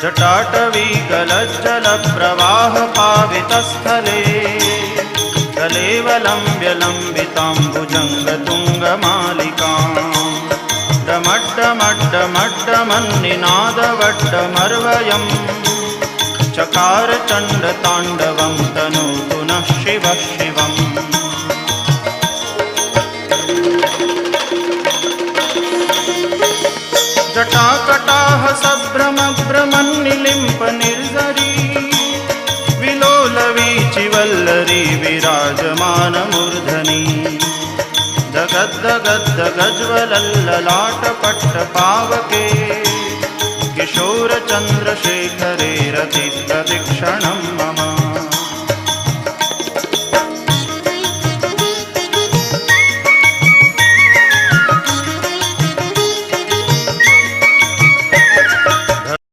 जटाटवी गलज्जलप्रवाहपावितस्थले कलेवलम्ब्य लम्बिताम्बुजङ्गतुङ्गमालिकाम् डमड्डमड्डमड्डमन्निनादवड्डमर्वयम् चकार चण्डताण्डवं तनोतु नः शिवः शिवम्। जटाकटाह सभ्रमभ्रमन्निलिम्प निर्झरी विलोलवीचिवल्लरी विराजमानमूर्धनि दगद्दगद्दगज्ज्वलल्ललाटपट्टपावके किशोरचन्द्रशेखरे रतिप्रतिक्षणम्